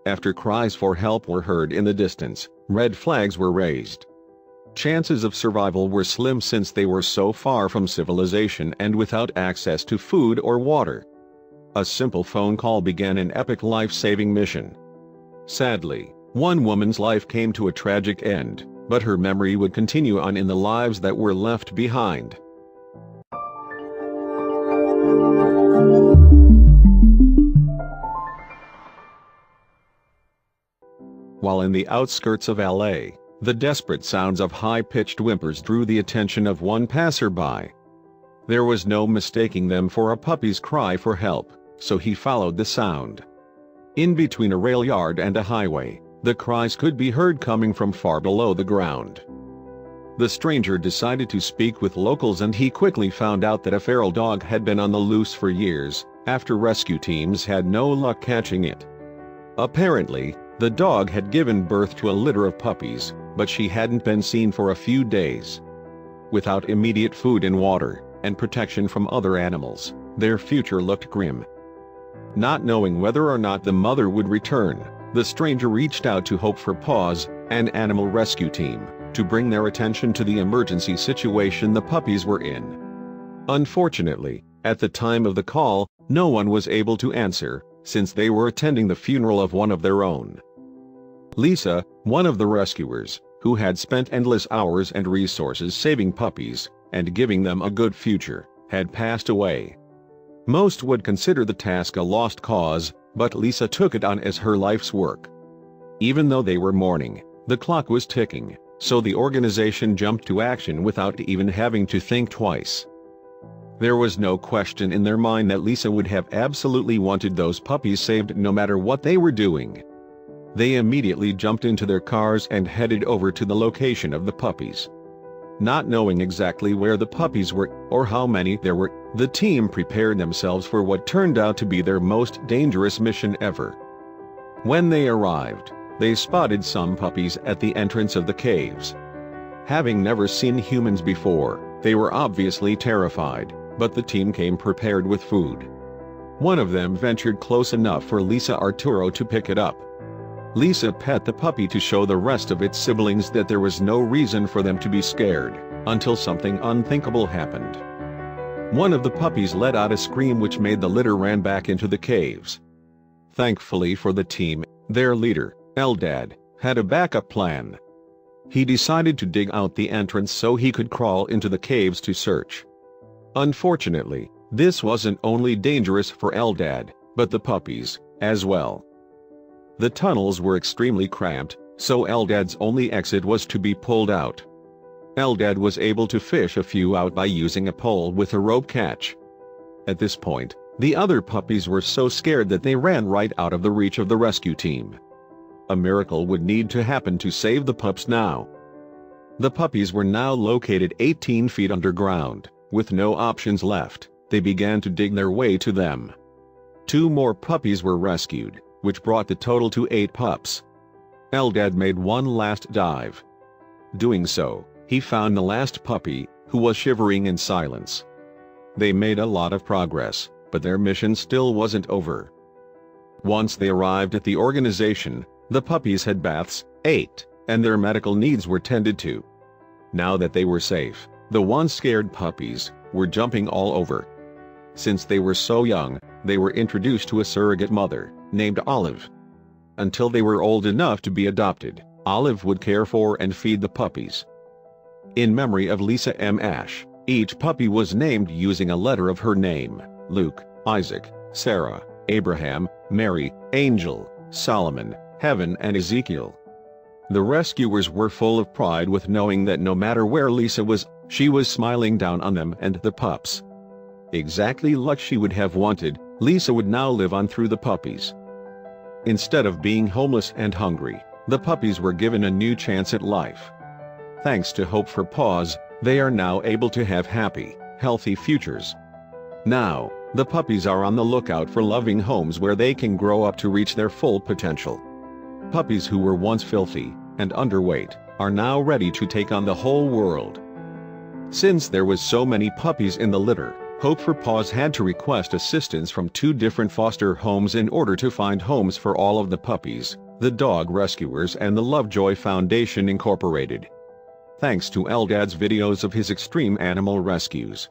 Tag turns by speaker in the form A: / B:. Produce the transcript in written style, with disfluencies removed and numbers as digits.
A: After cries for help were heard in the distance, red flags were raised. Chances of survival were slim since they were so far from civilization and without access to food or water. A simple phone call began an epic life-saving mission. Sadly, one woman's life came to a tragic end, but her memory would continue on in the lives that were left behind. While in the outskirts of LA, the desperate sounds of high-pitched whimpers drew the attention of one passerby. There was no mistaking them for a puppy's cry for help, so he followed the sound. In between a rail yard and a highway, the cries could be heard coming from far below the ground. The stranger decided to speak with locals, and he quickly found out that a feral dog had been on the loose for years, after rescue teams had no luck catching it. Apparently, the dog had given birth to a litter of puppies, but she hadn't been seen for a few days. Without immediate food and water, and protection from other animals, their future looked grim. Not knowing whether or not the mother would return, the stranger reached out to Hope for Paws, an animal rescue team, to bring their attention to the emergency situation the puppies were in. Unfortunately, at the time of the call, no one was able to answer, since they were attending the funeral of one of their own. Lisa, one of the rescuers, who had spent endless hours and resources saving puppies and giving them a good future, had passed away. Most would consider the task a lost cause, but Lisa took it on as her life's work. Even though they were mourning, the clock was ticking, so the organization jumped to action without even having to think twice. There was no question in their mind that Lisa would have absolutely wanted those puppies saved no matter what they were doing. They immediately jumped into their cars and headed over to the location of the puppies. Not knowing exactly where the puppies were, or how many there were, the team prepared themselves for what turned out to be their most dangerous mission ever. When they arrived, they spotted some puppies at the entrance of the caves. Having never seen humans before, they were obviously terrified, but the team came prepared with food. One of them ventured close enough for Lisa Arturo to pick it up. Lisa pet the puppy to show the rest of its siblings that there was no reason for them to be scared, until something unthinkable happened. One of the puppies let out a scream which made the litter ran back into the caves. Thankfully for the team, their leader, Eldad, had a backup plan. He decided to dig out the entrance so he could crawl into the caves to search. Unfortunately, this wasn't only dangerous for Eldad, but the puppies, as well. The tunnels were extremely cramped, so Eldad's only exit was to be pulled out. Eldad was able to fish a few out by using a pole with a rope catch. At this point, the other puppies were so scared that they ran right out of the reach of the rescue team. A miracle would need to happen to save the pups now. The puppies were now located 18 feet underground. With no options left, they began to dig their way to them. 2 more puppies were rescued, which brought the total to 8 pups. Eldad made one last dive. Doing so, he found the last puppy, who was shivering in silence. They made a lot of progress, but their mission still wasn't over. Once they arrived at the organization, the puppies had baths, ate, and their medical needs were tended to. Now that they were safe, the once scared puppies were jumping all over. Since they were so young, they were introduced to a surrogate mother, named Olive. Until they were old enough to be adopted, Olive would care for and feed the puppies. In memory of Lisa M. Ash, each puppy was named using a letter of her name: Luke, Isaac, Sarah, Abraham, Mary, Angel, Solomon, Heaven, and Ezekiel. The rescuers were full of pride with knowing that no matter where Lisa was, she was smiling down on them and the pups. Exactly like she would have wanted, Lisa would now live on through the puppies. Instead of being homeless and hungry, the puppies were given a new chance at life. Thanks to Hope for Paws, they are now able to have happy, healthy futures. Now, the puppies are on the lookout for loving homes where they can grow up to reach their full potential. Puppies who were once filthy and underweight are now ready to take on the whole world. Since there was so many puppies in the litter, Hope for Paws had to request assistance from 2 different foster homes in order to find homes for all of the puppies, the dog rescuers and the Lovejoy Foundation Incorporated. Thanks to Eldad's videos of his extreme animal rescues,